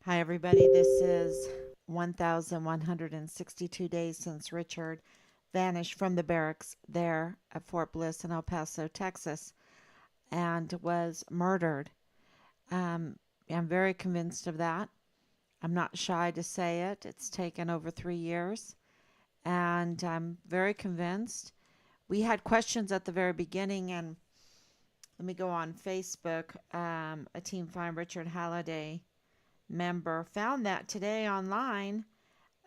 Hi, everybody. This is 1,162 days since Richard vanished from the barracks there at Fort Bliss in El Paso, Texas, and was murdered. Um, I'm very convinced of that. I'm not shy to say it. It's taken over 3 years, and I'm very convinced. We had questions at the very beginning, and let me go on Facebook. A Team Find Richard Halliday member found that today online,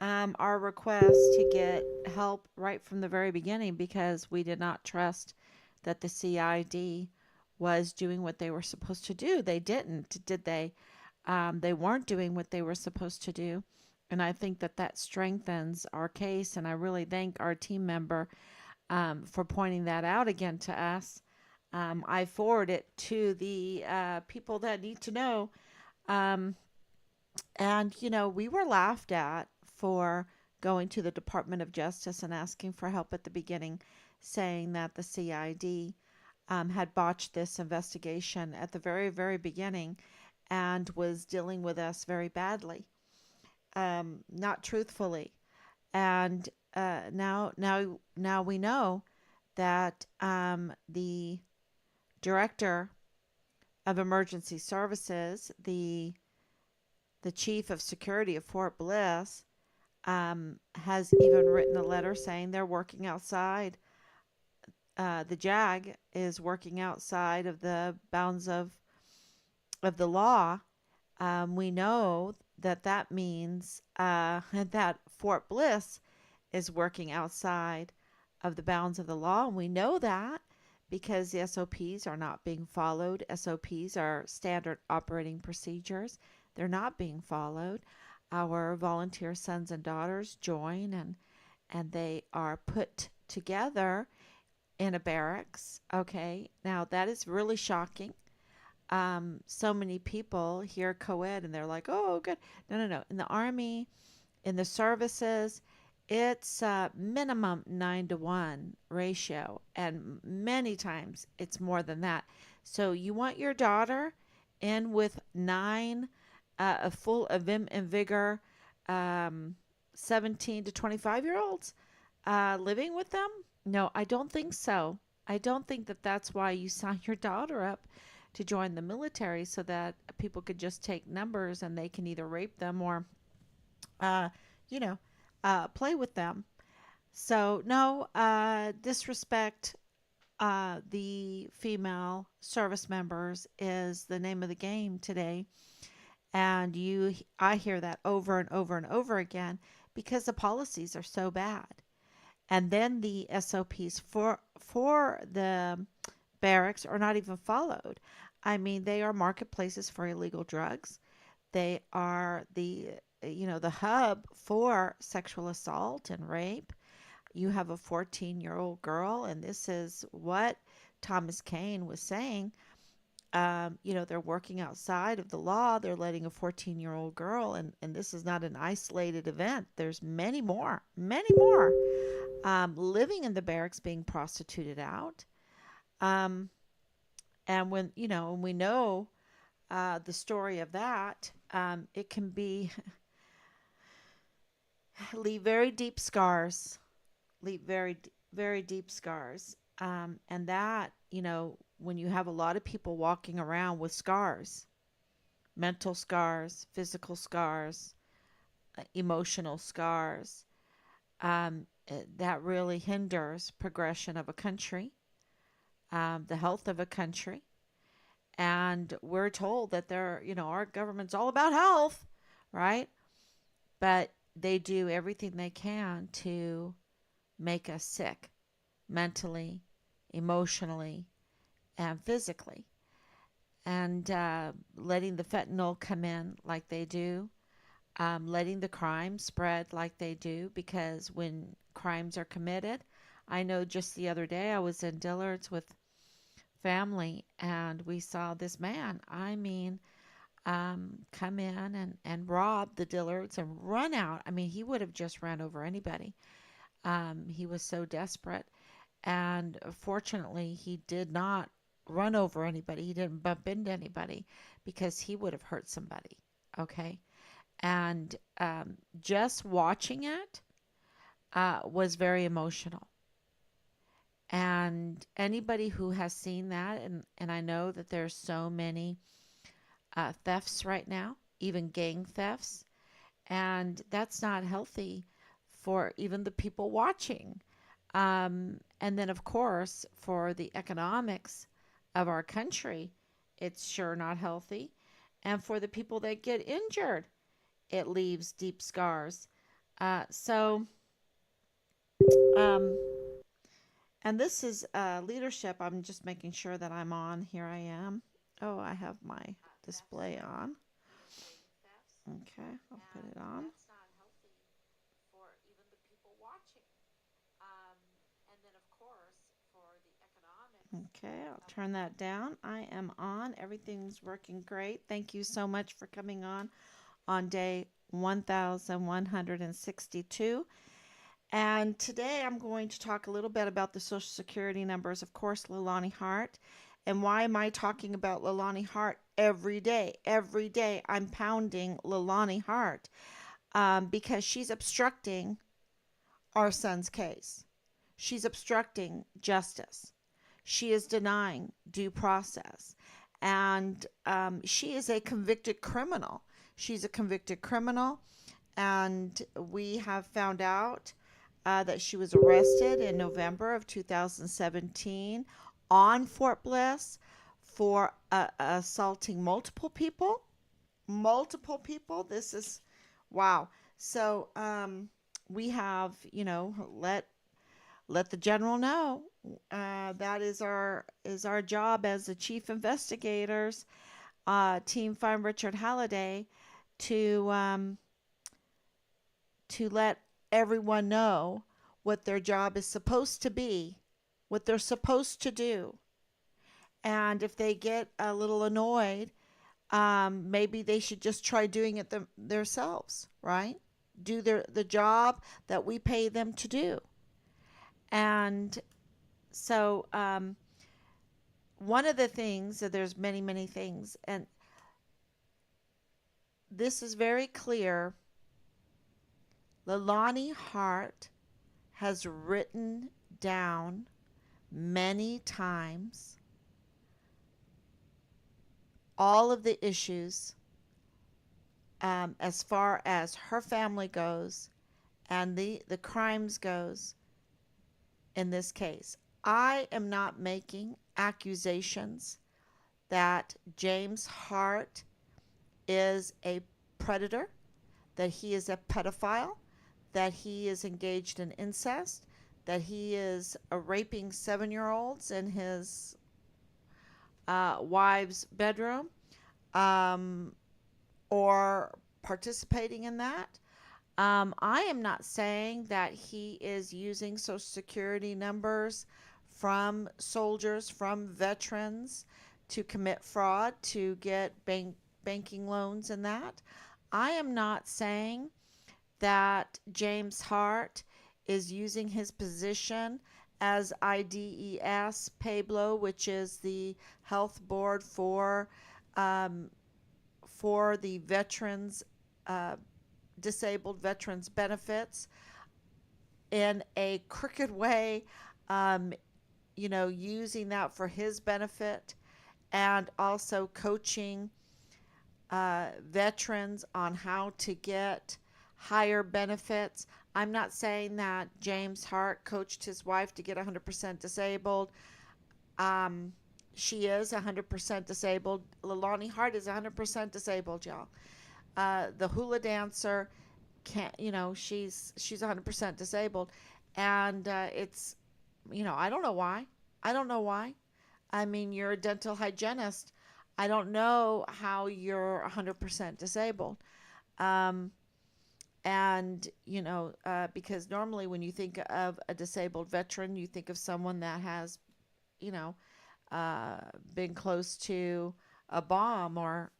our request to get help right from the very beginning because we did not trust that the CID was doing what they were supposed to do. They didn't, did they? They weren't doing what they were supposed to do. And I think that that strengthens our case. And I really thank our team member for pointing that out again to us. I forward it to the people that need to know. Um, we were laughed at for going to the Department of Justice and asking for help at the beginning, saying that the CID had botched this investigation at the very, very beginning and was dealing with us very badly, not truthfully. And now we know that the director of emergency services, the chief of security of Fort Bliss, has even written a letter saying they're working outside. The JAG is working outside of the bounds of the law. We know that that means that Fort Bliss is working outside of the bounds of the law. And we know that because the SOPs are not being followed. SOPs are standard operating procedures. They're not being followed. Our volunteer sons and daughters join and they are put together in a barracks. Okay, now that is really shocking. So many people hear co-ed and they're like, oh, good. No, no, no. In the Army, in the services, it's a minimum 9-to-1 ratio, and many times it's more than that. So you want your daughter in with nine, full of vim and vigor, um, 17 to 25-year olds living with them? No, I don't think so. I don't think that that's why you sign your daughter up to join the military so that people could just take numbers and they can either rape them or, uh, you know, play with them. So, no, disrespect the female service members is the name of the game today. And I hear that over and over and over again because the policies are so bad. And then the SOPs for the barracks are not even followed. I mean, they are marketplaces for illegal drugs. They are the hub for sexual assault and rape. You have a 14-year-old girl, and this is what Thomas Kane was saying. They're working outside of the law. They're letting a 14-year-old girl, and this is not an isolated event. There's many more living in the barracks being prostituted out. Um, and when we know the story of that, it can be leave very deep scars, leave very deep scars. And that, when you have a lot of people walking around with scars, mental scars, physical scars, emotional scars, that really hinders progression of a country, the health of a country. And we're told that our government's all about health, right? But they do everything they can to make us sick mentally, emotionally, and physically. And letting the fentanyl come in like they do, letting the crime spread like they do, because when crimes are committed, I know just the other day I was in Dillard's with family and we saw this man, come in and rob the Dillards and run out. I mean, he would have just ran over anybody. He was so desperate. And fortunately, he did not run over anybody. He didn't bump into anybody because he would have hurt somebody. Okay. And just watching it was very emotional. And anybody who has seen that, and I know that there's so many thefts right now, even gang thefts, and that's not healthy for even the people watching. And then, of course, for the economics of our country, it's sure not healthy. And for the people that get injured, it leaves deep scars. So, um, and this is leadership. I'm just making sure that I'm on. Here I am. Oh, I have my display on. Okay, I'll put it on. Okay, I'll turn that down. I am on. Everything's working great. Thank you so much for coming on day 1162. And today I'm going to talk a little bit about the Social Security numbers, of course, Leilani Hart. And why am I talking about Leilani Hart every day? Every day I'm pounding Leilani Hart because she's obstructing our son's case. She's obstructing justice. She is denying due process. And she is a convicted criminal. She's a convicted criminal. And we have found out that she was arrested in November of 2017 on Fort Bliss for assaulting multiple people. Multiple people. This is wow. So we have, let the general know. That is our job as the chief investigators. Team Find Richard Halliday to let everyone know what their job is supposed to be, what they're supposed to do. And if they get a little annoyed, maybe they should just try doing it themselves, right? Do the job that we pay them to do. And so one of the things, so there's many, many things, and this is very clear. Leilani Hart has written down many times all of the issues as far as her family goes and the crimes goes in this case. I am not making accusations that James Hart is a predator, that he is a pedophile, that he is engaged in incest, that he is raping 7-year-olds in his wife's bedroom, um, or participating in that. I am not saying that he is using Social Security numbers from soldiers, from veterans to commit fraud, to get banking loans and that. I am not saying that James Hart is using his position as IDES Pablo, which is the health board um, for the veterans, uh, disabled veterans benefits, in a crooked way, um, using that for his benefit, and also coaching veterans on how to get higher benefits. I'm not saying that James Hart coached his wife to get 100% disabled. Um, she is 100% disabled. Leilani Hart is 100% disabled, y'all. The hula dancer can't, she's 100% disabled, and it's, I don't know why. I don't know why. I mean, you're a dental hygienist. I don't know how you're 100% disabled. Um, and, because normally when you think of a disabled veteran, you think of someone that has, you know, uh, been close to a bomb, or,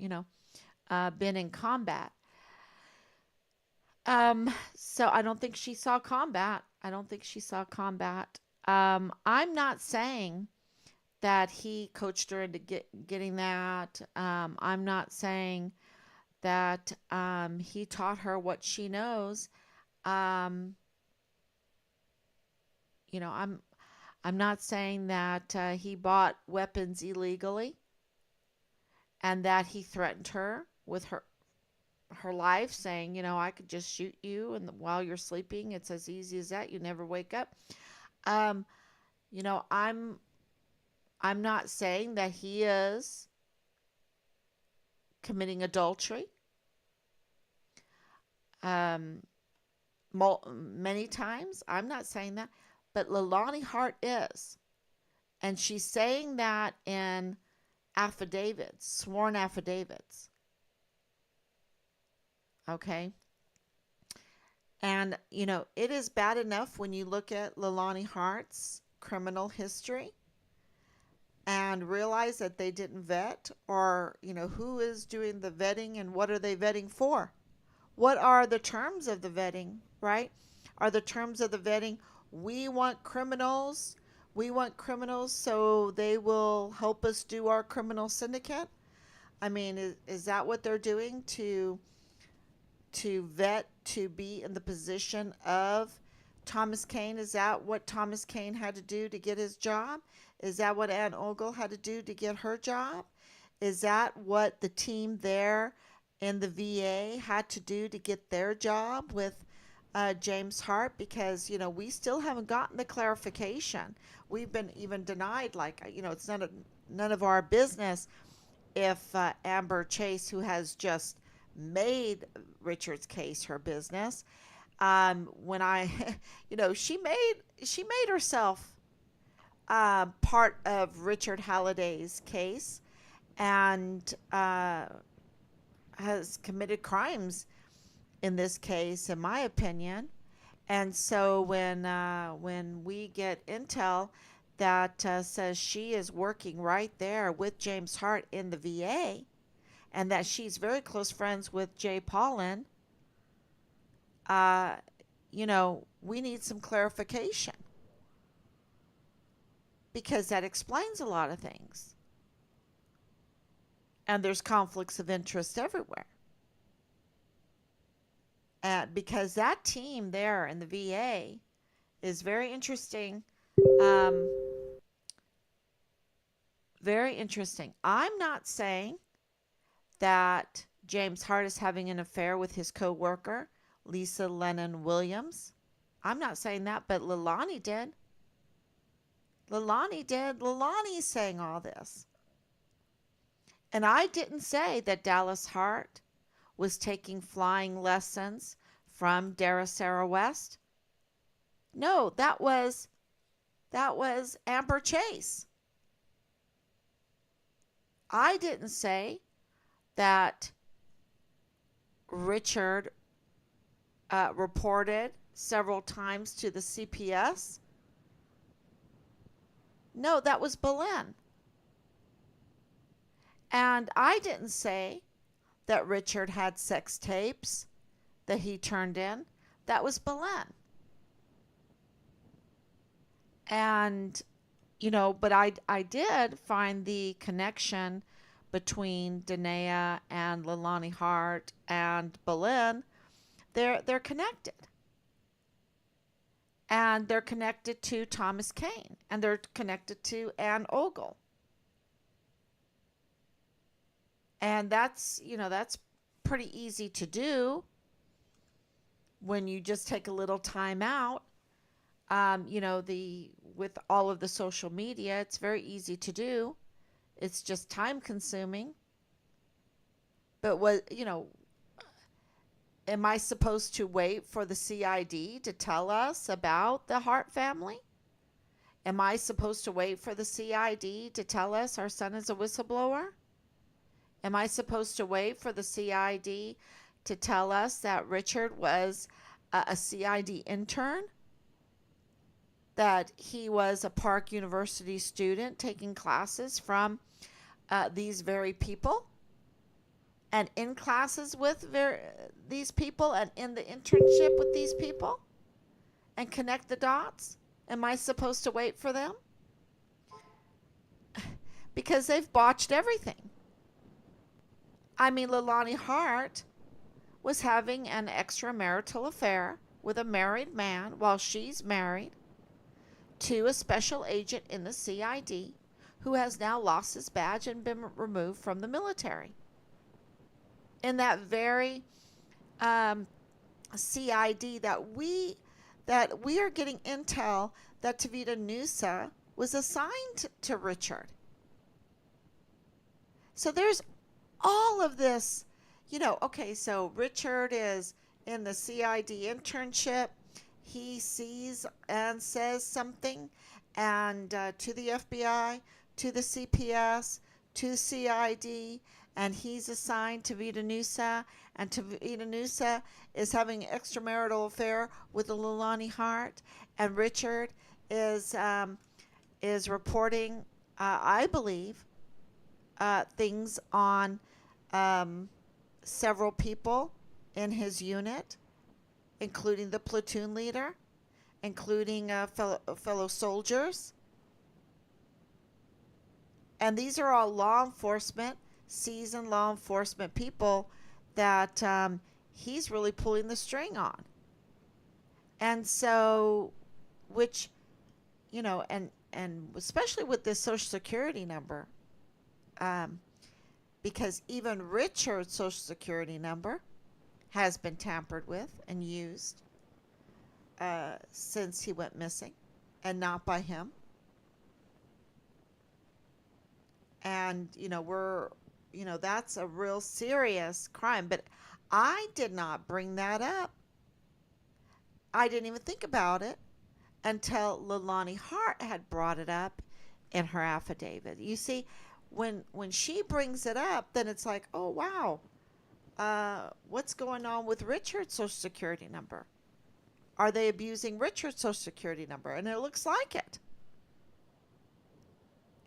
been in combat. So I don't think she saw combat. I don't think she saw combat. I'm not saying that he coached her into getting that. I'm not saying that he taught her what she knows. Um, you know, I'm not saying that he bought weapons illegally and that he threatened her with her life, saying, I could just shoot you, and while you're sleeping, it's as easy as that. You never wake up. Um, you know, I'm not saying that he is committing adultery. Um, many times, I'm not saying that, but Leilani Hart is, and she's saying that in affidavits, sworn affidavits. Okay. And, it is bad enough when you look at Leilani Hart's criminal history and realize that they didn't vet, or, who is doing the vetting and what are they vetting for? What are the terms of the vetting, right? Are the terms of the vetting, we want criminals, so they will help us do our criminal syndicate? I mean, is that what they're doing to vet to be in the position of Thomas Kane? Is that what Thomas Kane had to do to get his job? Is that what Ann Ogle had to do to get her job? Is that what the team there in the VA had to do to get their job with James Hart? Because, we still haven't gotten the clarification. We've been even denied, like, it's none of our business if Amber Chase, who has just made Richard's case her business, when I, she made herself part of Richard Halliday's case, and has committed crimes in this case, in my opinion. And so when we get intel that says she is working right there with James Hart in the VA, and that she's very close friends with Jay Paulin, uh, we need some clarification, because that explains a lot of things. And there's conflicts of interest everywhere. Because that team there in the VA is very interesting. Um, Very interesting. I'm not saying that James Hart is having an affair with his co-worker, Lisa Lennon Williams. I'm not saying that, but Leilani did. Leilani did. Leilani's saying all this. And I didn't say that Dallas Hart was taking flying lessons from Dara Sarah West. No, that was Amber Chase. I didn't say that Richard reported several times to the CPS. No, that was Belen. And I didn't say that Richard had sex tapes that he turned in. That was Belen. And, but I did find the connection between Danae and Leilani Hart and Belen. They're connected. And they're connected to Thomas Kane. And they're connected to Ann Ogle. And that's pretty easy to do when you just take a little time out. With all of the social media, it's very easy to do. It's just time consuming. But am I supposed to wait for the CID to tell us about the Hart family? Am I supposed to wait for the CID to tell us our son is a whistleblower? Am I supposed to wait for the CID to tell us that Richard was a CID intern? That he was a Park University student taking classes from these very people? And in classes with these people, and in the internship with these people? And connect the dots? Am I supposed to wait for them? Because they've botched everything. I mean, Leilani Hart was having an extramarital affair with a married man while she's married to a special agent in the CID who has now lost his badge and been removed from the military. In that very um, CID that we are getting intel that Tavita Nusa was assigned to Richard. So there's all of this, okay, so Richard is in the CID internship. He sees and says something, and to the FBI, to the CPS, to CID, and he's assigned to Vita Nusa, and to Vita Nusa is having an extramarital affair with the Leilani Hart, and Richard is reporting, I believe, things on um, several people in his unit, including the platoon leader, including fellow soldiers. And these are all law enforcement, seasoned law enforcement people that he's really pulling the string on. And so, which, and especially with this Social Security number, um, because even Richard's Social Security number has been tampered with and used since he went missing, and not by him. And that's a real serious crime. But I did not bring that up. I didn't even think about it until Leilani Hart had brought it up in her affidavit. You see, when she brings it up, then it's like, oh wow, what's going on with Richard's Social Security number? Are they abusing Richard's Social Security number? And it looks like it.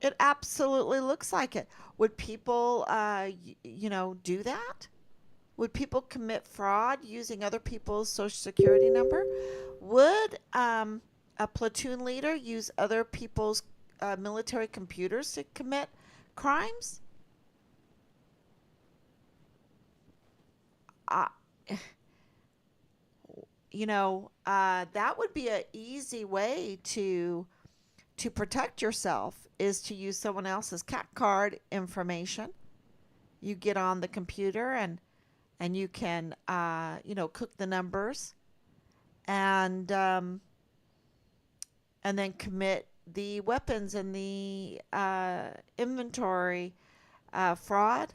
It absolutely looks like it. Would people, do that? Would people commit fraud using other people's Social Security number? Would a platoon leader use other people's military computers to commit crimes? Uh, that would be an easy way to protect yourself, is to use someone else's cat card information. You get on the computer and you can cook the numbers and then commit the weapons and the inventory fraud.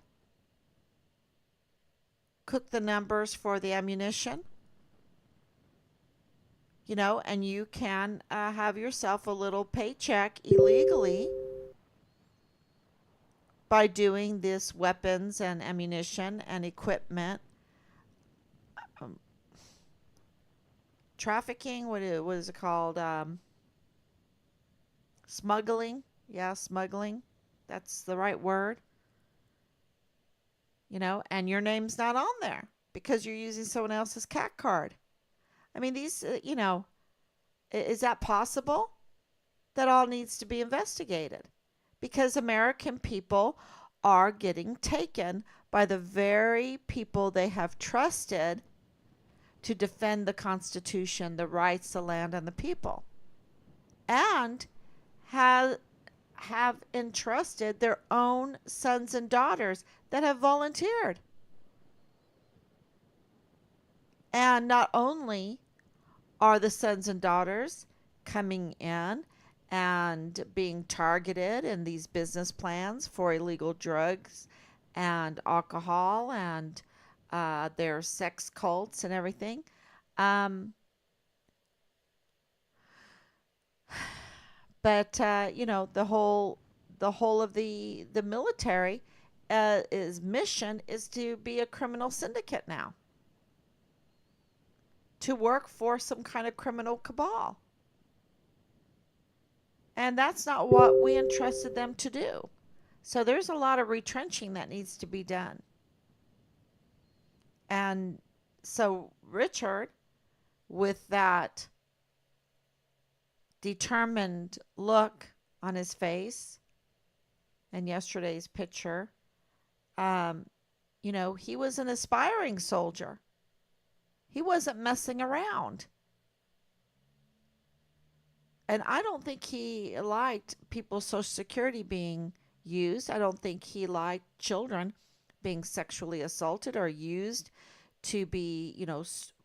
Cook the numbers for the ammunition. And you can have yourself a little paycheck illegally by doing this weapons and ammunition and equipment um, trafficking. What is it called? Smuggling. Yeah, smuggling. That's the right word. And your name's not on there because you're using someone else's cat card. I mean, is that possible? That all needs to be investigated because American people are getting taken by the very people they have trusted to defend the Constitution, the rights, the land, and the people, and have entrusted their own sons and daughters that have volunteered. And not only are the sons and daughters coming in and being targeted in these business plans for illegal drugs and alcohol and their sex cults and everything. Um, but the whole of the military is mission is to be a criminal syndicate now, to work for some kind of criminal cabal. And that's not what we entrusted them to do. So there's a lot of retrenching that needs to be done. And so Richard, with that determined look on his face and yesterday's picture, um, He was an aspiring soldier. He wasn't messing around. And I don't think he liked people's Social Security being used. I don't think he liked children being sexually assaulted or used to be,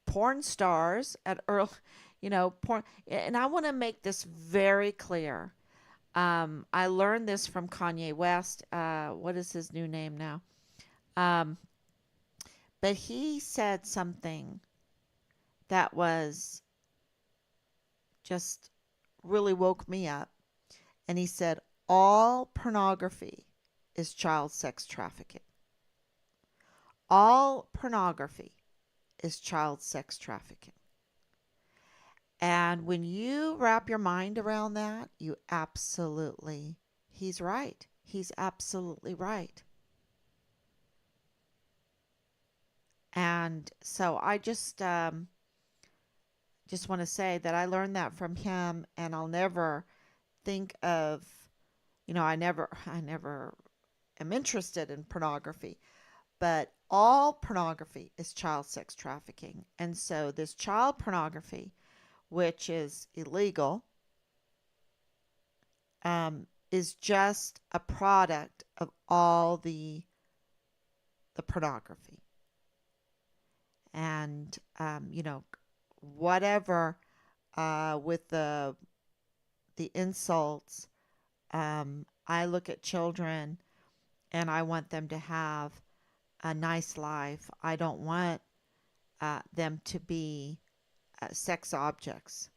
porn stars at early, porn. And I want to make this very clear. I learned this from Kanye West. What is his new name now? Um, but he said something that was just really woke me up. And he said, all pornography is child sex trafficking. All pornography is child sex trafficking. And when you wrap your mind around that, he's right. He's absolutely right. And so I just want to say that I learned that from him, and I'll never think of, I never am interested in pornography, but all pornography is child sex trafficking. And so this child pornography, which is illegal, is just a product of all the pornography. And whatever with the insults, I look at children and I want them to have a nice life. I don't want them to be sex objects.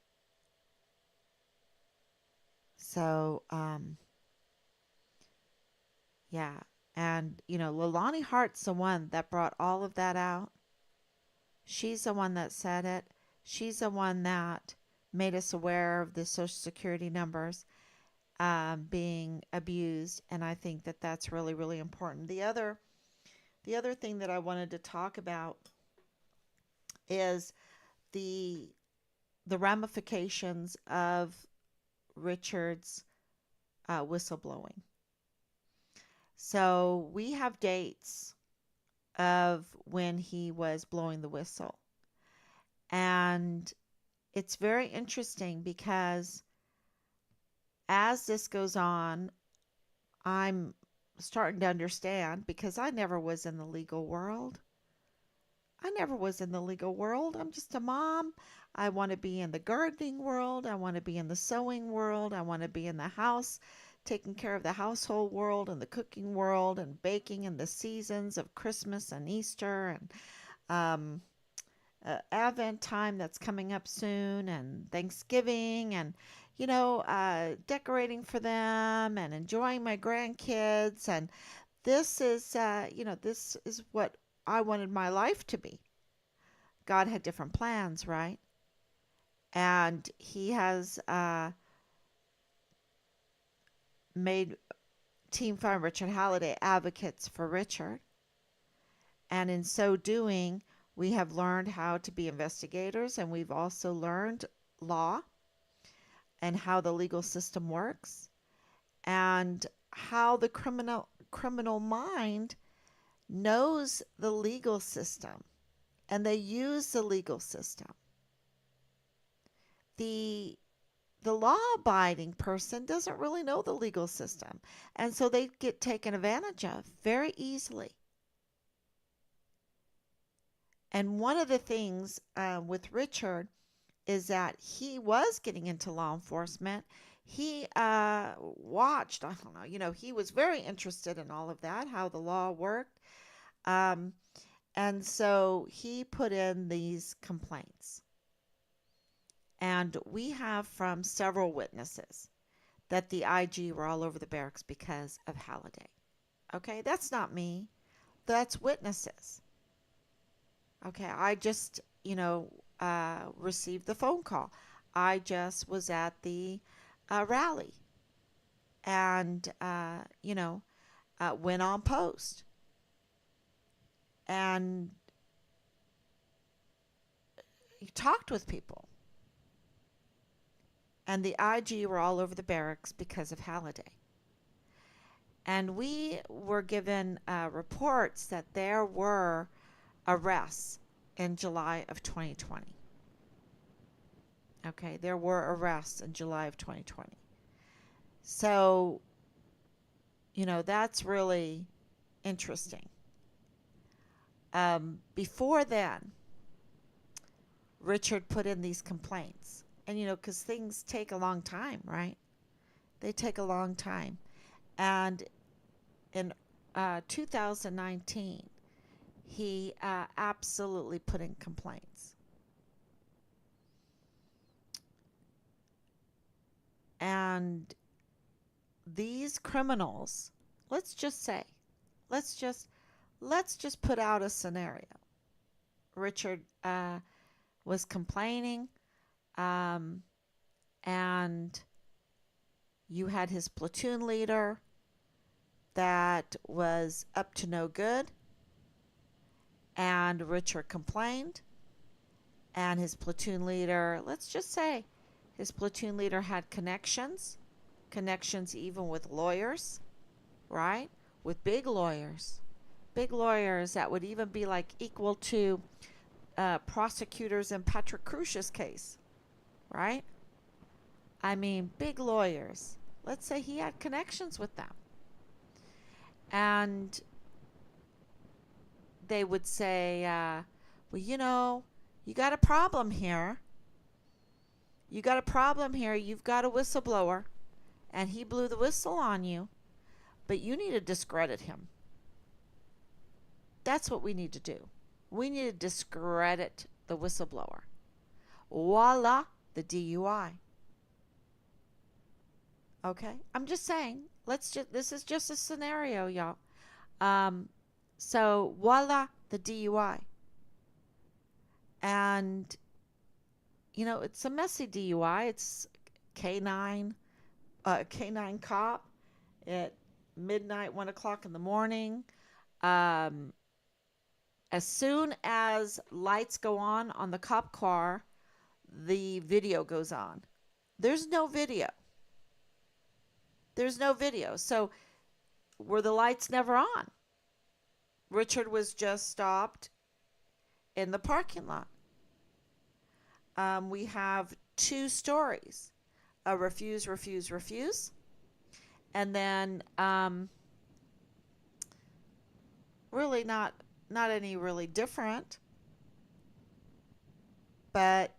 So, yeah. And, Leilani Hart's the one that brought all of that out. She's the one that said it. She's the one that made us aware of the Social Security numbers being abused. And I think that that's really, really important. The other thing that I wanted to talk about is the the ramifications of Richard's whistleblowing. So we have dates of when he was blowing the whistle. And it's very interesting because as this goes on, I'm starting to understand because I never was in the legal world. I never was in the legal world. I'm just a mom. I want to be in the gardening world. I want to be in the sewing world. I want to be in the house, taking care of the household world and the cooking world and baking in the seasons of Christmas and Easter and um, Advent time that's coming up soon and Thanksgiving and, decorating for them and enjoying my grandkids. And this is what I wanted my life to be. God had different plans, right? And He has made Team Farm Richard Halliday advocates for Richard. And in so doing, we have learned how to be investigators, and we've also learned law and how the legal system works and how the criminal mind knows the legal system and they use the legal system. The the law abiding person doesn't really know the legal system, and so they get taken advantage of very easily. And one of the things with Richard is that he was getting into law enforcement. He watched, I don't know, he was very interested in all of that, how the law worked. Um, and so he put in these complaints. And we have from several witnesses that the IG were all over the barracks because of Halliday. Okay, that's not me. That's witnesses. Okay, I just, received the phone call. I just was at the rally and, went on post and talked with people. And the IG were all over the barracks because of Halliday. And we were given reports that there were arrests in July of 2020. Okay, there were arrests in July of 2020. So, that's really interesting. Before then, Richard put in these complaints. And, because things take a long time, right? They take a long time. And in 2019, he absolutely put in complaints. And these criminals, let's just say, let's just put out a scenario. Richard was complaining, um, and you had his platoon leader that was up to no good, and Richard complained, and his platoon leader, let's just say, his platoon leader had connections even with lawyers, right? With big lawyers that would even be like equal to prosecutors in Patrick Crucia's case, right? I mean, big lawyers. Let's say he had connections with them. And they would say, well, you got a problem here. You've got a whistleblower, and he blew the whistle on you, but you need to discredit him. That's what we need to do. We need to discredit the whistleblower. Voila, the DUI. Okay? I'm just saying, this is just a scenario, y'all. So voila, the DUI. And it's a messy DUI. It's canine cop at midnight, 1:00 in the morning. As soon as lights go on the cop car, the video goes on. There's no video. So were the lights never on? Richard was just stopped in the parking lot. We have two stories: a refuse, and then really not any really different, but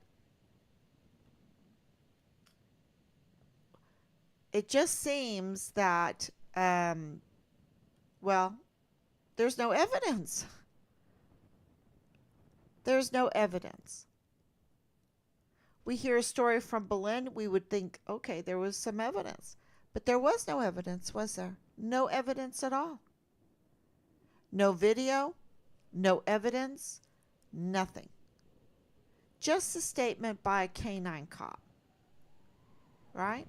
it just seems that there's no evidence. We hear a story from Berlin, we would think, okay, there was some evidence. But there was no evidence, was there? No evidence at all. No video, no evidence, nothing. Just a statement by a canine cop. Right?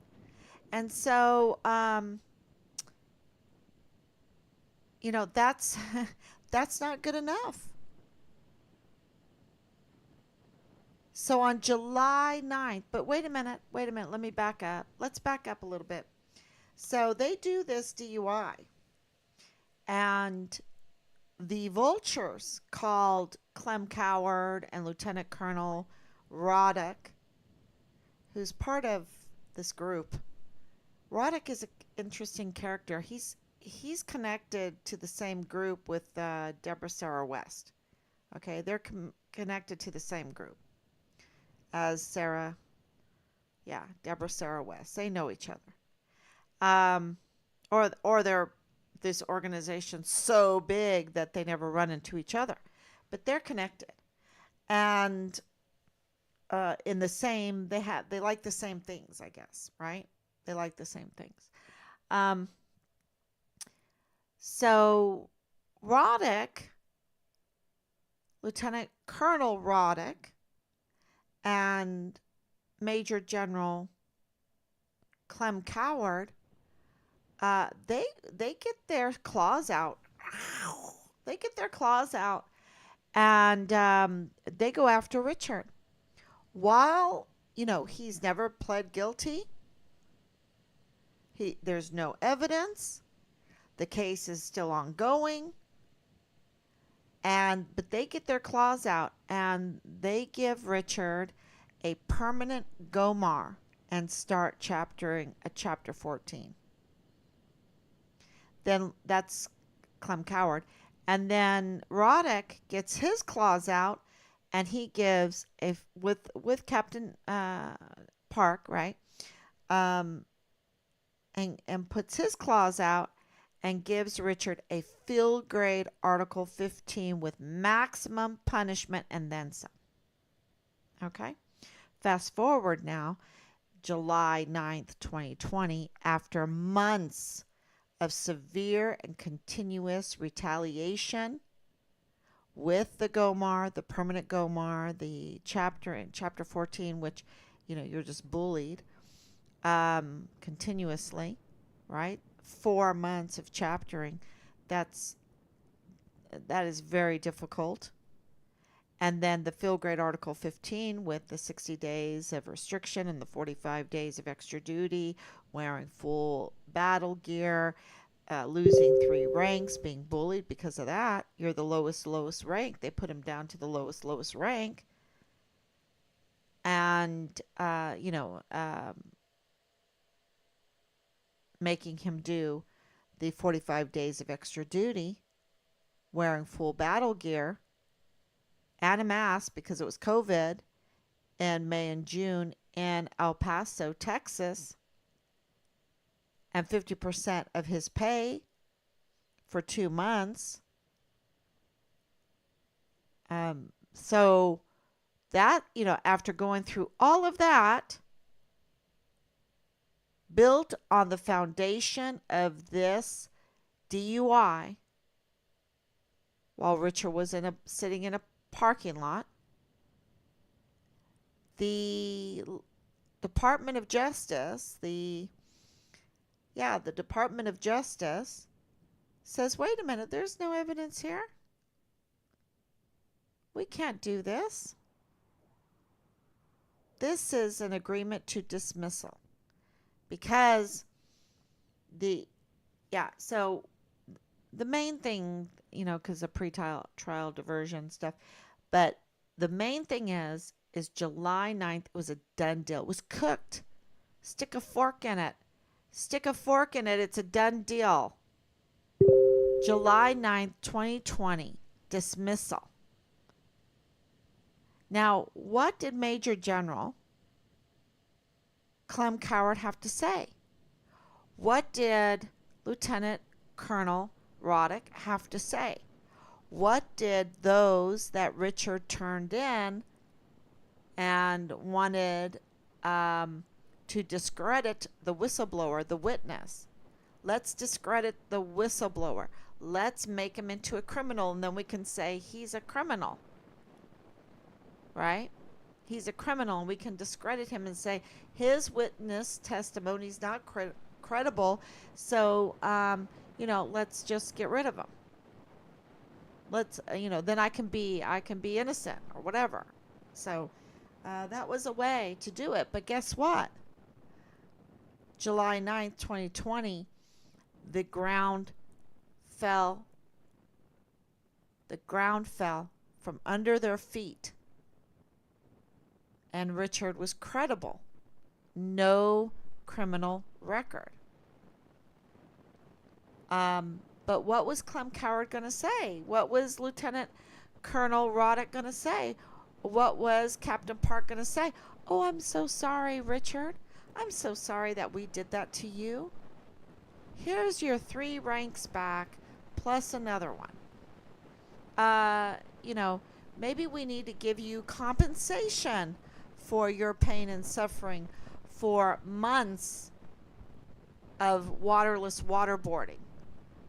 And so, that's not good enough. So on July 9th, but wait a minute, let me back up. Let's back up a little bit. So they do this DUI, and the vultures called Clem Coward and Lieutenant Colonel Roddick, who's part of this group. Roddick is an interesting character. He's connected to the same group with Deborah Sarah West. Okay, they're connected to the same group as Deborah Sarah West. They know each other. Or they're this organization so big that they never run into each other, but they're connected, and in the same they like the same things, I guess, right? They like the same things. So Roddick, Lieutenant Colonel Roddick, and Major General Clem Coward, they get their claws out. They get their claws out, and they go after Richard. While he's never pled guilty, there's no evidence. The case is still ongoing, but they get their claws out and they give Richard a permanent GOMAR and start chaptering at chapter 14. Then that's Clem Coward. And then Roddick gets his claws out and he gives a with Captain Park, right? Um, and puts his claws out and gives Richard a field grade Article 15 with maximum punishment and then some. Okay? Fast forward now, July 9th, 2020, after months of severe and continuous retaliation with the GOMAR, the permanent GOMAR, the chapter in chapter 14, which, you're just bullied continuously, right? 4 months of chaptering. That is very difficult. And then the field grade Article 15 with the 60 days of restriction and the 45 days of extra duty, wearing full battle gear, losing 3 ranks, being bullied because of that. You're the lowest rank. They put him down to the lowest rank. And, making him do the 45 days of extra duty, wearing full battle gear and a mask because it was COVID in May and June in El Paso, Texas, and 50% of his pay for 2 months. So that, after going through all of that, built on the foundation of this DUI while Richard was sitting in a parking lot, the Department of Justice, the Department of Justice says, wait a minute, there's no evidence here. We can't do this. This is an agreement to dismissal. Because so the main thing, because of pre-trial diversion stuff, but the main thing is July 9th was a done deal. It was cooked. Stick a fork in it. It's a done deal. July 9th, 2020, dismissal. Now, what did Major General Clem Coward have to say? What did Lieutenant Colonel Roddick have to say? What did those that Richard turned in and wanted to discredit the whistleblower, the witness? Let's discredit the whistleblower. Let's make him into a criminal, and then we can say he's a criminal, right? He's a criminal, and we can discredit him and say his witness testimony is not credible. So, let's just get rid of him. Let's, then I can be innocent or whatever. So, that was a way to do it. But guess what? July 9th, 2020, the ground fell. The ground fell from under their feet. And Richard was credible. No criminal record. But what was Clem Coward going to say? What was Lieutenant Colonel Roddick going to say? What was Captain Park going to say? Oh, I'm so sorry, Richard. I'm so sorry that we did that to you. Here's your 3 ranks back plus another one. Maybe we need to give you compensation for your pain and suffering for months of waterless waterboarding,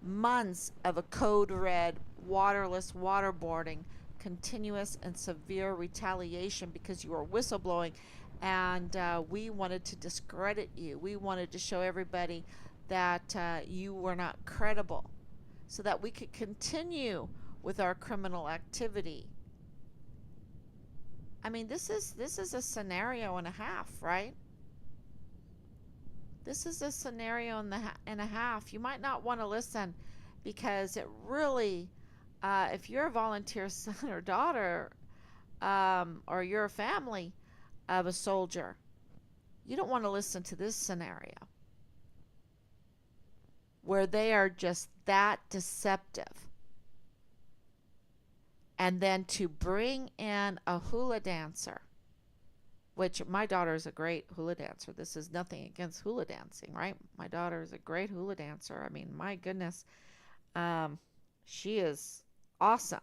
months of a code red waterless waterboarding, continuous and severe retaliation because you were whistleblowing, and we wanted to discredit you. We wanted to show everybody that you were not credible so that we could continue with our criminal activity. I mean, this is a scenario and a half, right? this is a scenario and a half. You might not want to listen because it really, if you're a volunteer son or daughter, or you're a family of a soldier, you don't want to listen to this scenario where they are just that deceptive. And then to bring in a hula dancer, which my daughter is a great hula dancer. This is nothing against hula dancing, right? My daughter is a great hula dancer. I mean, my goodness, um, she is awesome.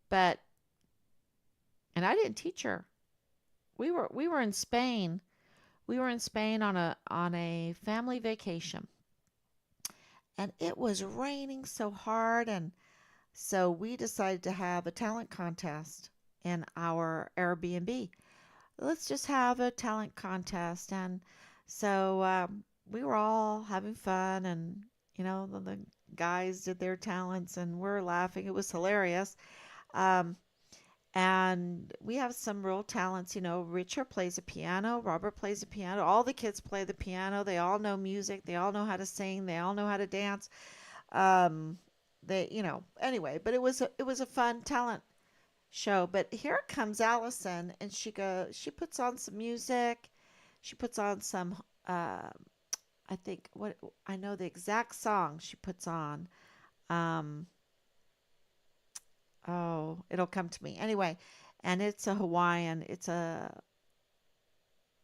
But and I didn't teach her. We were in Spain. We were in Spain on a family vacation, and it was raining so hard, and so we decided to have a talent contest in our Airbnb. Let's just have a talent contest. And so we were all having fun, and the guys did their talents, and we're laughing. It was hilarious. Um, and we have some real talents. Richard plays the piano, Robert plays the piano, all the kids play the piano. They all know music, they all know how to sing, they all know how to dance. Um, anyway, but it was a fun talent show. But here comes Allison, and she puts on some music. She puts on some I think what I know the exact song she puts on. Um oh, it'll come to me. Anyway, and it's a Hawaiian, it's a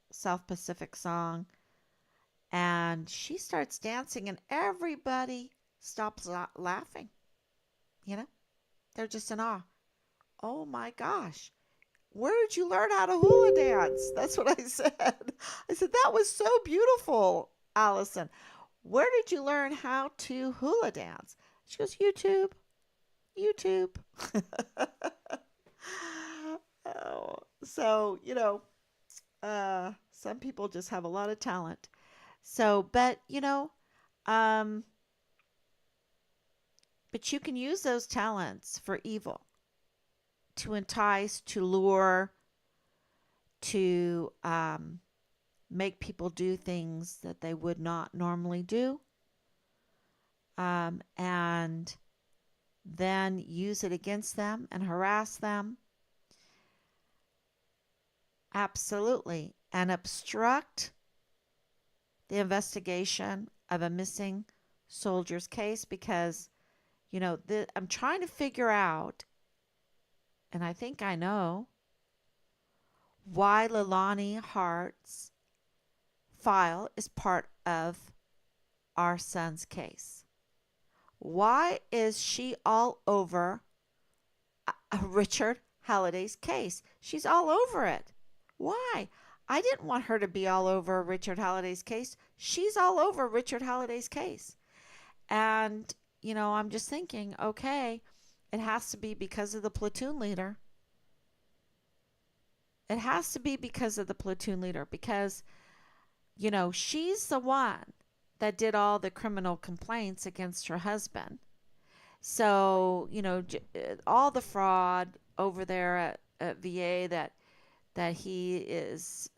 South Pacific song, and she starts dancing, and everybody stops laughing. You know? They're just in awe. Oh my gosh. Where did you learn how to hula dance? That's what I said. I said, that was so beautiful, Allison. Where did you learn how to hula dance? She goes, YouTube. YouTube. Oh, so, some people just have a lot of talent. So, um, but you can use those talents for evil, to entice, to lure, to make people do things that they would not normally do, and then use it against them and harass them. Absolutely. And obstruct the investigation of a missing soldier's case because, I'm trying to figure out, and I think I know, why Leilani Hart's file is part of our son's case. Why is she all over Richard Halliday's case? She's all over it. Why? I didn't want her to be all over Richard Halliday's case. She's all over Richard Halliday's case. And, I'm just thinking, okay, it has to be because of the platoon leader. It has to be because of the platoon leader because, she's the one that did all the criminal complaints against her husband. So, all the fraud over there at VA that he is,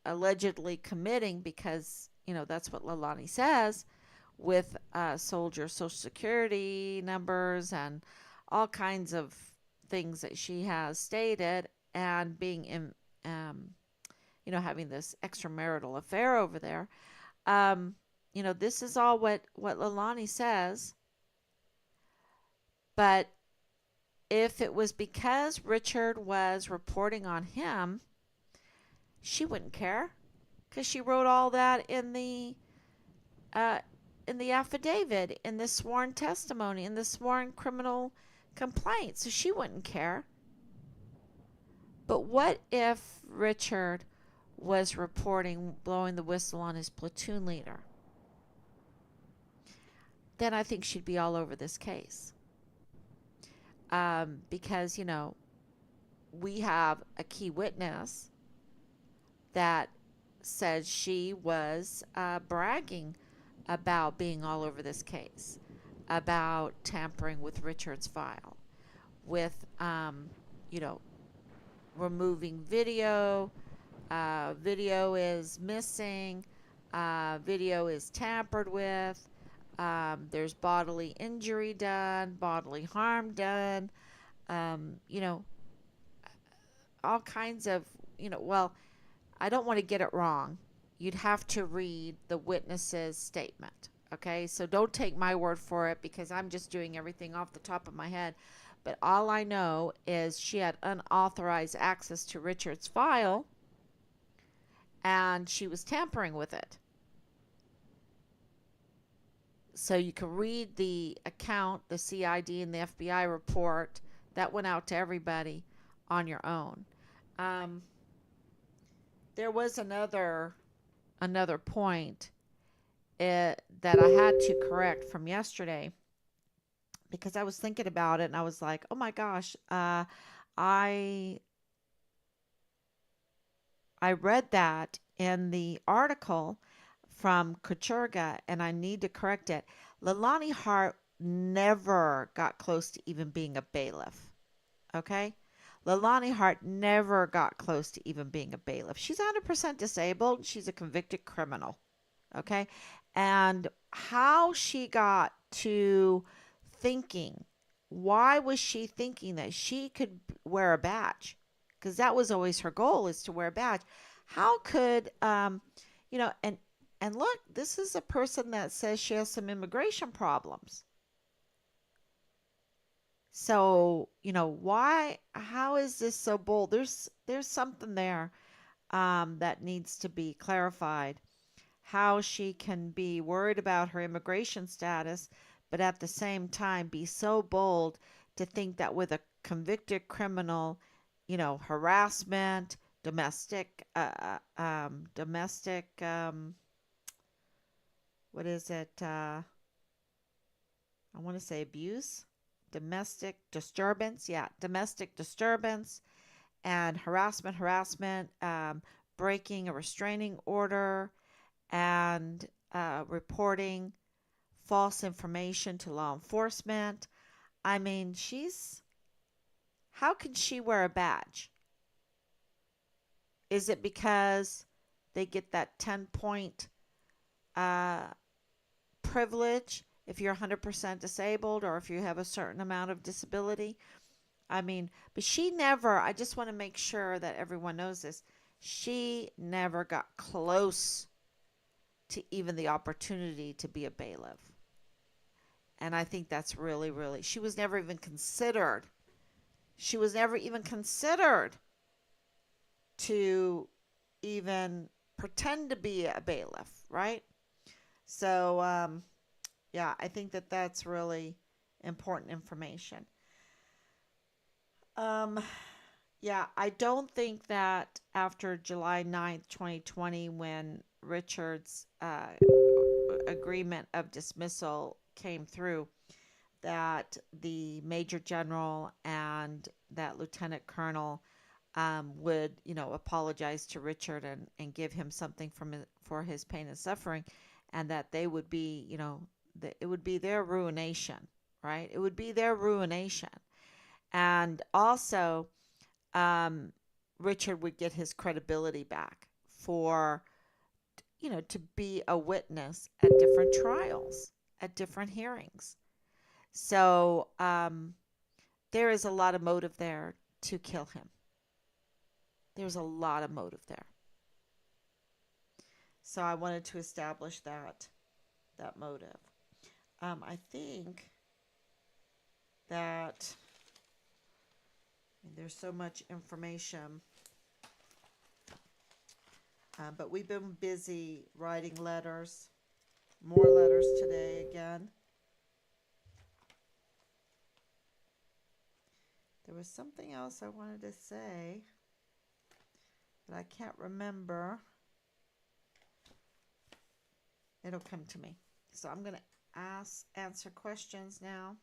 allegedly committing because, that's what Leilani says with soldier social security numbers and all kinds of things that she has stated and being in, having this extramarital affair over there. This is all what Leilani says. But if it was because Richard was reporting on him, she wouldn't care because she wrote all that in the affidavit, in the sworn testimony, in the sworn criminal complaint. So she wouldn't care. But what if Richard was reporting, blowing the whistle on his platoon leader? Then I think she'd be all over this case. Because, we have a key witness that said she was bragging about being all over this case, about tampering with Richard's file, with, removing video, Video is missing, video is tampered with, there's bodily injury done, bodily harm done, you know, all kinds of, well, I don't want to get it wrong. You'd have to read the witness's statement. Okay, so don't take my word for it because I'm just doing everything off the top of my head. But all I know is she had unauthorized access to Richard's file and she was tampering with it. So you can read the account, the CID and the FBI report that went out to everybody on your own. Um, there was another point that I had to correct from yesterday because I was thinking about it and I was like, oh my gosh, I I read that in the article from Kucherga and I need to correct it. Leilani Hart never got close to even being a bailiff. Okay? Leilani Hart never got close to even being a bailiff. She's 100% disabled. She's a convicted criminal. Okay? And how she got to thinking, why was she thinking that she could wear a badge? Because that was always her goal, is to wear a badge. How could, and look, this is a person that says she has some immigration problems. So, why, how is this so bold? There's something there that needs to be clarified. How she can be worried about her immigration status, but at the same time be so bold to think that with a convicted criminal, harassment, what is it? I want to say abuse, domestic disturbance. Yeah, domestic disturbance and harassment, breaking a restraining order, and reporting false information to law enforcement. I mean, how can she wear a badge? Is it because they get that 10-point uh, privilege if you're 100% disabled or if you have a certain amount of disability? I mean, but she never, I just want to make sure that everyone knows this, she never got close to even the opportunity to be a bailiff. And I think that's really, really, she was never even considered. She was never even considered to even pretend to be a bailiff, right? So, yeah, I think that that's really important information. Um, yeah, I don't think that after July 9th, 2020, when Richard's agreement of dismissal came through, that the major general and that lieutenant colonel would, apologize to Richard and give him something for his pain and suffering, and that they would be, it would be their ruination, right? It would be their ruination. And also, um, Richard would get his credibility back for, to be a witness at different trials, at different hearings. So there is a lot of motive there to kill him. There's a lot of motive there. So I wanted to establish that motive. I think that there's so much information, but we've been busy writing letters, more letters today again. There was something else I wanted to say, but I can't remember. It'll come to me. So I'm going to answer questions now.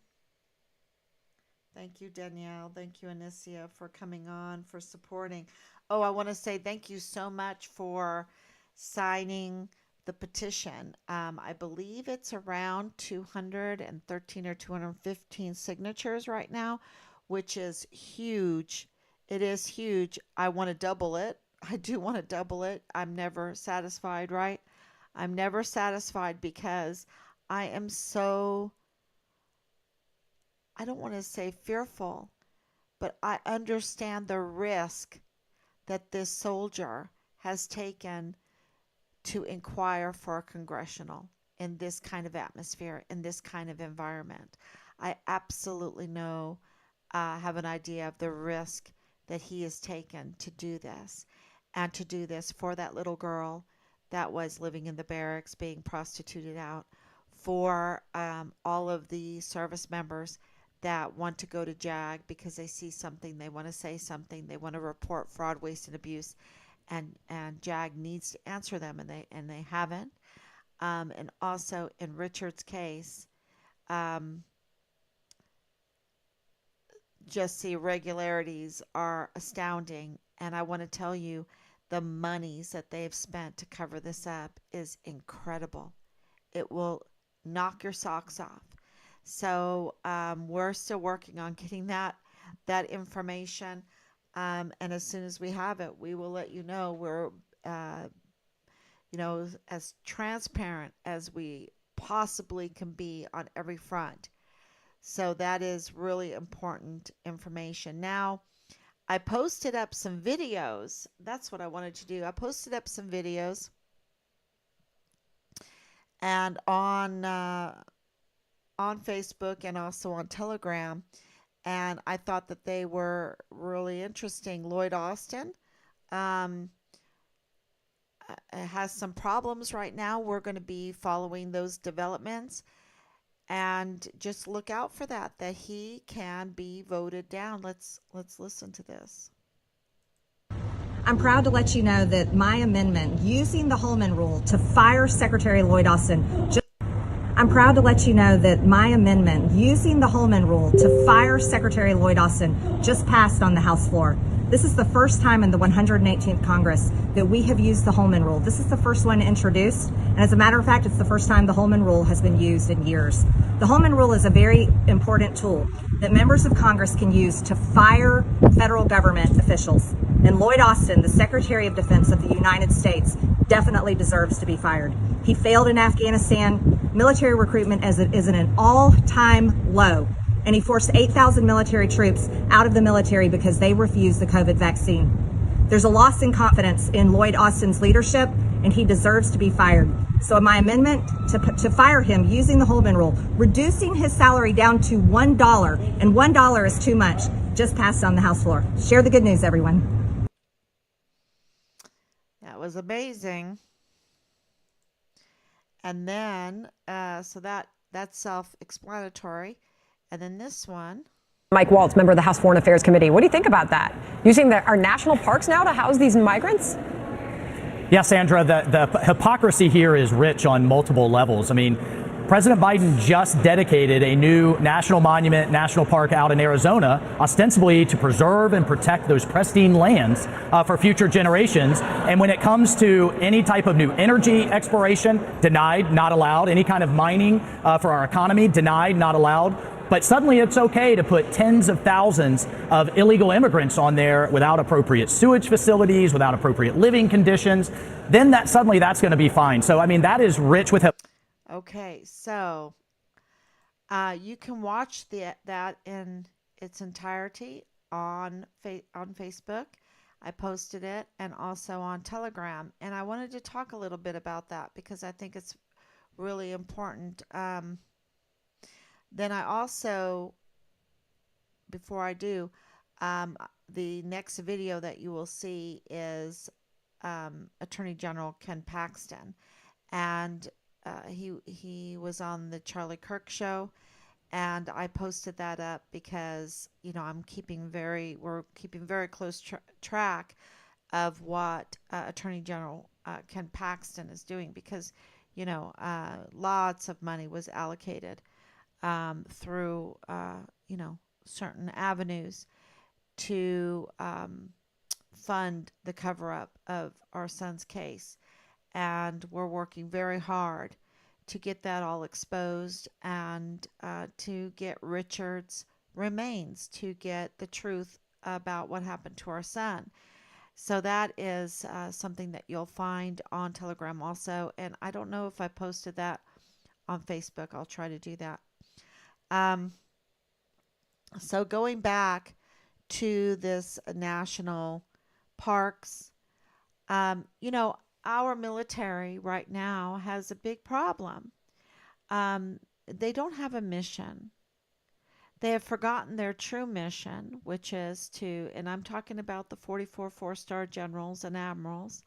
Thank you, Danielle. Thank you, Anicia, for coming on, for supporting. Oh, I want to say thank you so much for signing the petition. I believe it's around 213 or 215 signatures right now, which is huge. It is huge. I want to double it. I do want to double it. I'm never satisfied, right? I'm never satisfied because I am so, I don't want to say fearful, but I understand the risk that this soldier has taken to inquire for a congressional in this kind of atmosphere, in this kind of environment. I absolutely know, have an idea of the risk that he has taken to do this, and to do this for that little girl that was living in the barracks being prostituted out, for all of the service members that want to go to JAG because they see something, they want to say something, they want to report fraud, waste, and abuse, and JAG needs to answer them, and they haven't. And also in Richard's case, um, just the irregularities are astounding. And I want to tell you, the monies that they've spent to cover this up is incredible. It will knock your socks off. So we're still working on getting that information. And as soon as we have it, we will let you know. We're as transparent as we possibly can be on every front. So that is really important information. Now, I posted up some videos. That's what I wanted to do. I posted up some videos, and on Facebook and also on Telegram, and I thought that they were really interesting. Lloyd Austin um, has some problems right now. We're going to be following those developments, and just look out for that he can be voted down. Let's listen to this. I'm proud to let you know that my amendment using the Holman Rule to fire Secretary Lloyd Austin. I'm proud to let you know that my amendment using the Holman Rule to fire Secretary Lloyd Austin just passed on the House floor. This is the first time in the 118th Congress that we have used the Holman Rule. This is the first one introduced, and as a matter of fact, it's the first time the Holman Rule has been used in years. The Holman Rule is a very important tool that members of Congress can use to fire federal government officials. And Lloyd Austin, the Secretary of Defense of the United States, definitely deserves to be fired. He failed in Afghanistan. Military recruitment is at an all-time low. And he forced 8,000 military troops out of the military because they refused the COVID vaccine. There's a loss in confidence in Lloyd Austin's leadership, and he deserves to be fired. So my amendment to fire him using the Holman Rule, reducing his salary down to $1, and $1 is too much, just passed on the House floor. Share the good news, everyone. That was amazing. And then, so that's self-explanatory. And then this one. Mike Waltz, member of the House Foreign Affairs Committee. What do you think about that? Using our national parks now to house these migrants? Yeah, Sandra, the hypocrisy here is rich on multiple levels. I mean, President Biden just dedicated a new national monument, national park out in Arizona, ostensibly to preserve and protect those pristine lands for future generations. And when it comes to any type of new energy exploration, denied, not allowed. Any kind of mining for our economy, denied, not allowed. But suddenly it's okay to put tens of thousands of illegal immigrants on there without appropriate sewage facilities, without appropriate living conditions. Then that's going to be fine. So, I mean, that is rich with. Okay, so you can watch that in its entirety on Facebook. I posted it, and also on Telegram. And I wanted to talk a little bit about that because I think it's really important. Then I also, before I do, the next video that you will see is Attorney General Ken Paxton. And he was on the Charlie Kirk show, and I posted that up because we're keeping very close track of what Attorney General Ken Paxton is doing, because lots of money was allocated through certain avenues to fund the cover-up of our son's case. And we're working very hard to get that all exposed, and to get Richard's remains, to get the truth about what happened to our son. So that is something that you'll find on Telegram also. And I don't know if I posted that on Facebook. I'll try to do that. Um, so going back to this national parks, you know, our military right now has a big problem. They don't have a mission. They have forgotten their true mission, which is to, and I'm talking about the 44 four-star generals and admirals.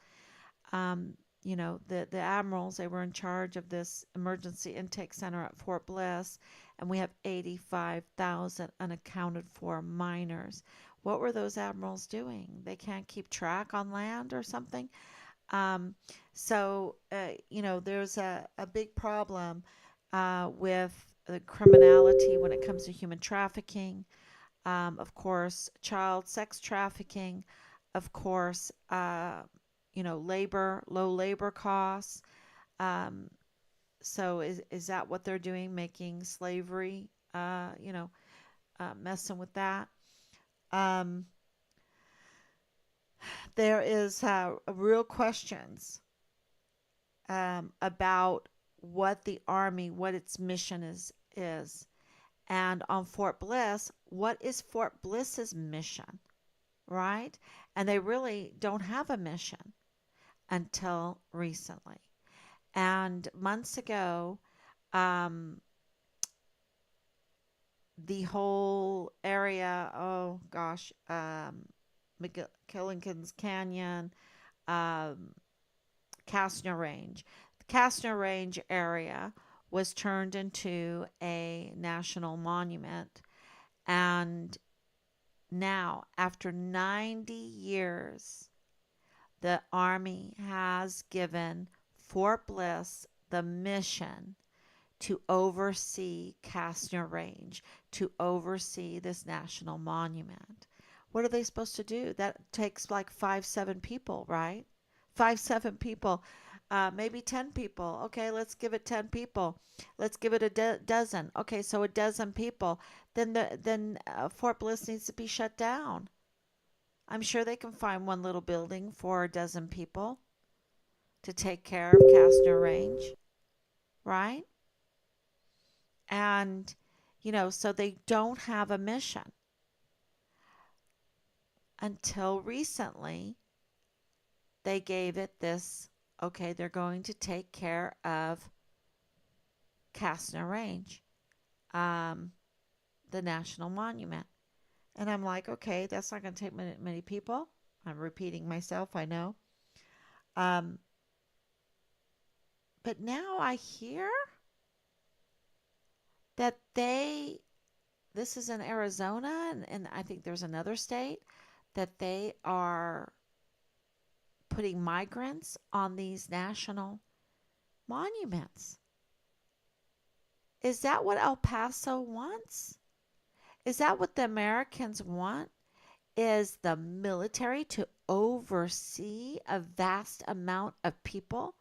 You know, the admirals, they were in charge of this emergency intake center at Fort Bliss, and we have 85,000 unaccounted for minors. What were those admirals doing? They can't keep track on land or something? Um, you know, there's a big problem with the criminality when it comes to human trafficking, of course, child sex trafficking, of course, you know, low labor costs. Um, so is that what they're doing, making slavery, you know, messing with that? Um, there is real questions about what the Army, what its mission is. And on Fort Bliss, what is Fort Bliss's mission, right? And they really don't have a mission until recently. And months ago, um, the whole area, oh gosh, McKillincon's Canyon, um, Castner Range. The Castner Range area was turned into a national monument. And now, after 90 years, the Army has given Fort Bliss the mission to oversee Castner Range, to oversee this national monument. What are they supposed to do? That takes like 5, 7 people, right? 5, 7 people, maybe 10 people. Okay, let's give it 10 people. Let's give it a dozen. Okay, so a dozen people. Then Fort Bliss needs to be shut down. I'm sure they can find one little building for a dozen people to take care of Castner Range, right? And, you know, so they don't have a mission until recently. They gave it this, okay, they're going to take care of Castner Range, um, the national monument. And I'm like, okay, that's not going to take many people. I'm repeating myself, I know. Um, but now I hear that this is in Arizona, and I think there's another state, that they are putting migrants on these national monuments. Is that what El Paso wants? Is that what the Americans want? Is the military to oversee a vast amount of people,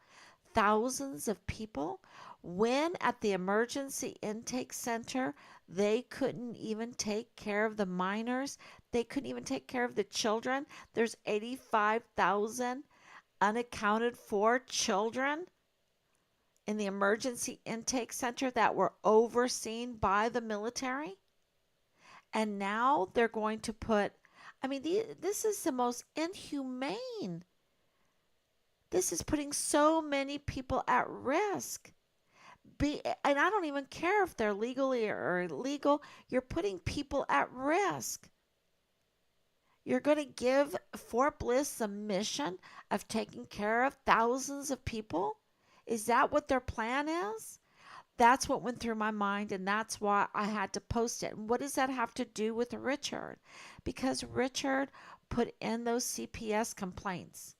thousands of people, when at the emergency intake center they couldn't even take care of the minors, they couldn't even take care of the children? There's 85,000 unaccounted for children in the emergency intake center that were overseen by the military. And now they're going to put, I mean, this is the most inhumane. This is putting so many people at risk. And I don't even care if they're legally or illegal. You're putting people at risk. You're going to give Fort Bliss the mission of taking care of thousands of people? Is that what their plan is? That's what went through my mind, and that's why I had to post it. And what does that have to do with Richard? Because Richard put in those CPS complaints,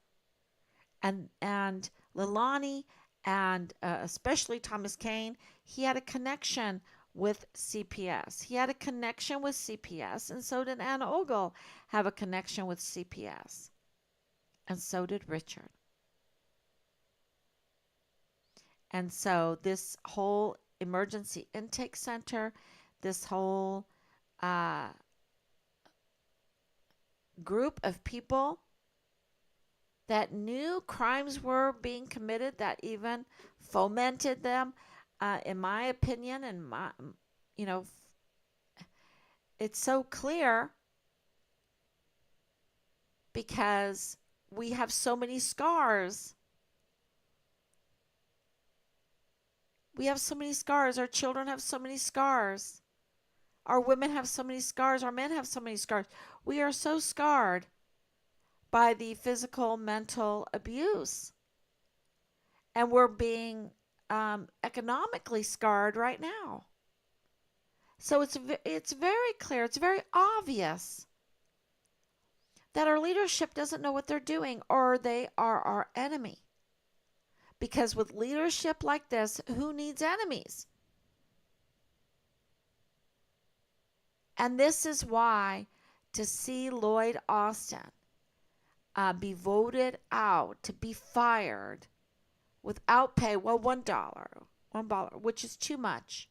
and Leilani, and especially Thomas Kane, he had a connection with CPS. He had a connection with CPS, and so did Anna Ogle have a connection with CPS, and so did Richard. And so this whole emergency intake center, this whole uh, group of people that new crimes were being committed, that even fomented them. In my opinion, and you know, it's so clear because we have so many scars. We have so many scars. Our children have so many scars. Our women have so many scars. Our men have so many scars. We are so scarred by the physical, mental abuse. And we're being economically scarred right now. So it's very clear, it's very obvious that our leadership doesn't know what they're doing, or they are our enemy. Because with leadership like this, who needs enemies? And this is why to see Lloyd Austin be voted out, to be fired without pay, well, $1, which is too much.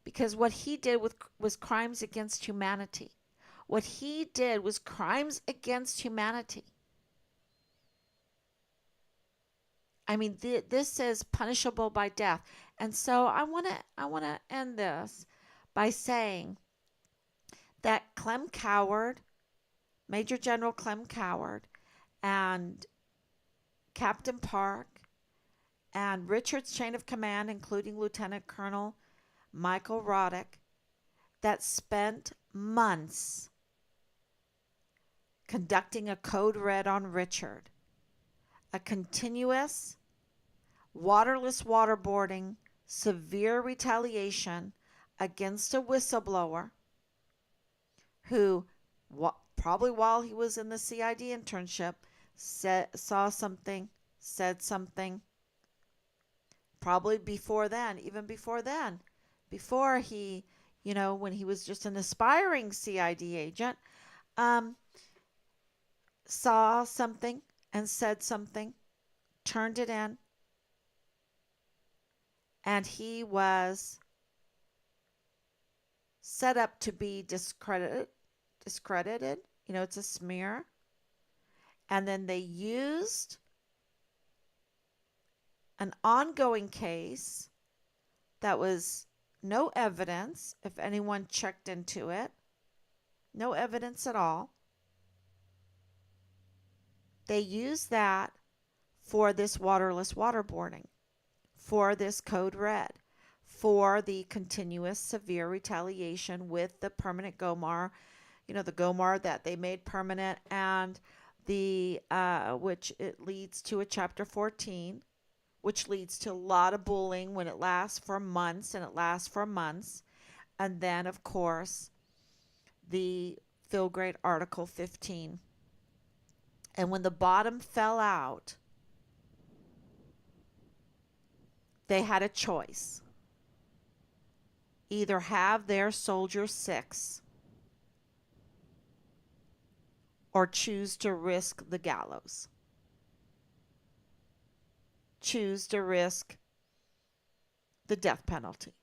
Because what he did was crimes against humanity. What he did was crimes against humanity. I mean, this is punishable by death. And so I want to end this by saying that Clem Coward, Major General Clem Coward, and Captain Park, and Richard's chain of command, including Lieutenant Colonel Michael Roddick, that spent months conducting a code red on Richard, a continuous, waterless waterboarding, severe retaliation against a whistleblower who, probably while he was in the CID internship, saw something, said something, probably before then, even before then, before he, when he was just an aspiring CID agent, saw something and said something, turned it in, and he was set up to be discredited. It's a smear. And then they used an ongoing case that was no evidence, if anyone checked into it, no evidence at all. They used that for this waterless waterboarding, for this code red, for the continuous severe retaliation with the permanent GOMAR, the GOMAR that they made permanent, and the which it leads to a Chapter 14, which leads to a lot of bullying when it lasts for months, and then, of course, the Field Grade Article 15. And when the bottom fell out, they had a choice. Either have their Soldier 6 or choose to risk the gallows. Choose to risk the death penalty.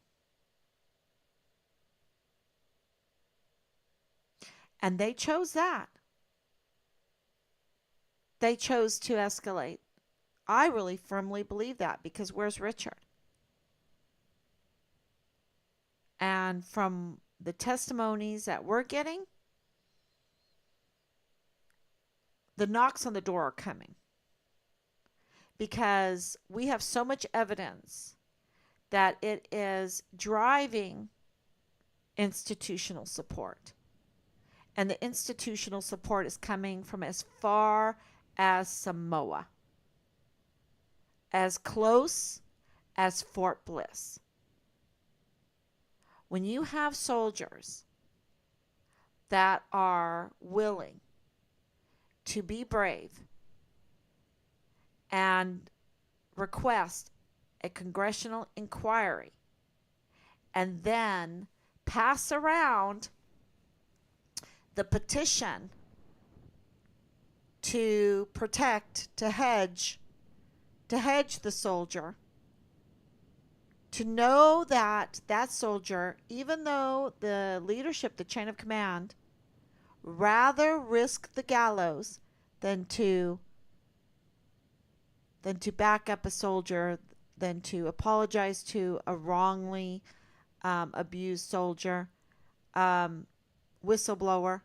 And they chose that. They chose to escalate. I really firmly believe that, because where's Richard? And from the testimonies that we're getting, the knocks on the door are coming. Because we have so much evidence that it is driving institutional support. And the institutional support is coming from as far as Samoa, as close as Fort Bliss. When you have soldiers that are willing to be brave and request a congressional inquiry and then pass around the petition to protect, to hedge the soldier, to know that that soldier, even though the leadership, the chain of command, rather risk the gallows than to back up a soldier, than to apologize to a wrongly abused soldier, um, whistleblower,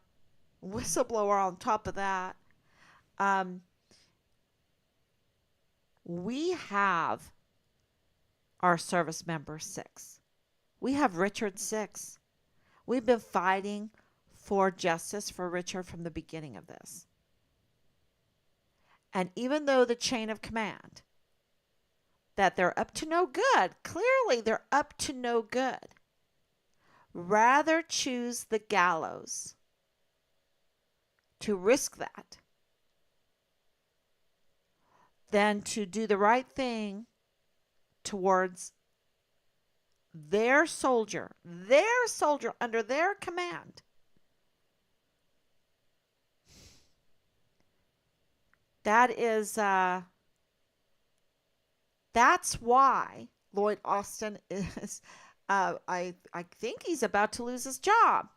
on top of that. Um, we have our service member 6. We have Richard 6. We've been fighting for justice for Richard from the beginning of this. And even though the chain of command that they're up to no good, clearly they're up to no good, rather choose the gallows to risk that than to do the right thing towards their soldier under their command. That is, that's why Lloyd Austin is, I think he's about to lose his job.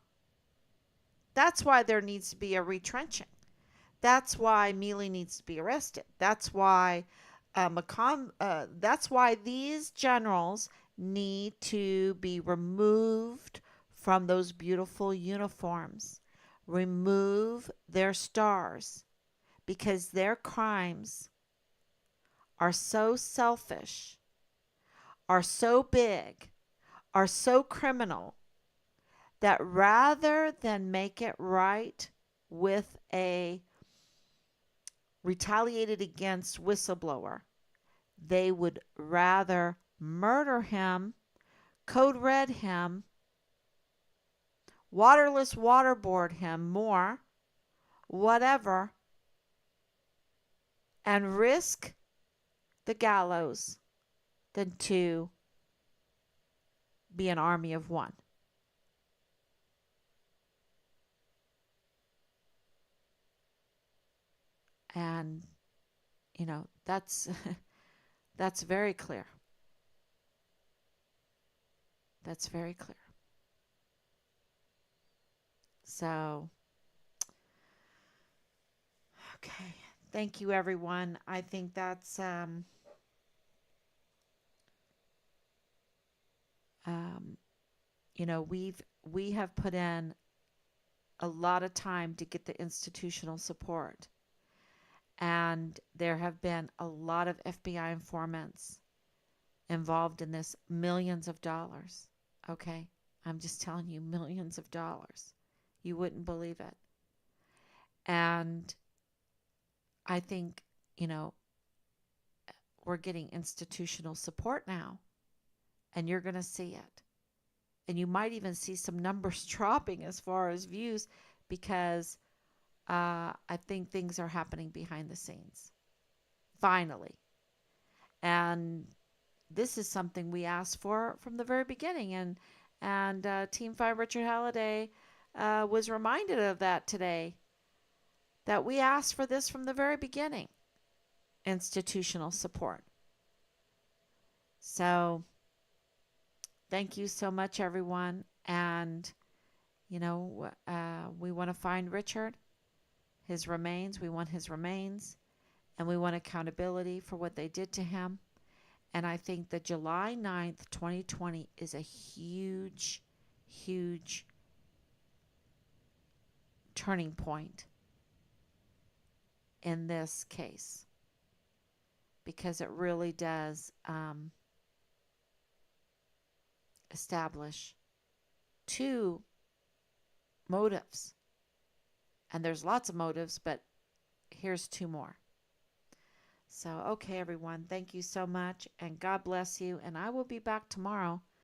That's why there needs to be a retrenching. That's why Mealy needs to be arrested. That's why that's why these generals need to be removed from those beautiful uniforms. Remove their stars, because their crimes are so selfish, are so big, are so criminal, that rather than make it right with a retaliated against whistleblower, they would rather murder him, code red him, waterless waterboard him more, whatever, and risk the gallows than to be an army of one. And, that's that's very clear. That's very clear. So, okay. Thank you, everyone. I think that's we have put in a lot of time to get the institutional support. And there have been a lot of FBI informants involved in this, millions of dollars. Okay? I'm just telling you, millions of dollars. You wouldn't believe it. And I think, we're getting institutional support now. And you're going to see it. And you might even see some numbers dropping as far as views, because I think things are happening behind the scenes. Finally. And this is something we asked for from the very beginning. And Team 5 Richard Halliday was reminded of that today, that we asked for this from the very beginning. Institutional support. So thank you so much, everyone. And, we want to find Richard, his remains. We want his remains. And we want accountability for what they did to him. And I think that July 9th, 2020 is a huge, huge turning point in this case, because it really does establish 2 motives. And there's lots of motives, but here's 2 more. So, okay, everyone, thank you so much, and God bless you. And I will be back tomorrow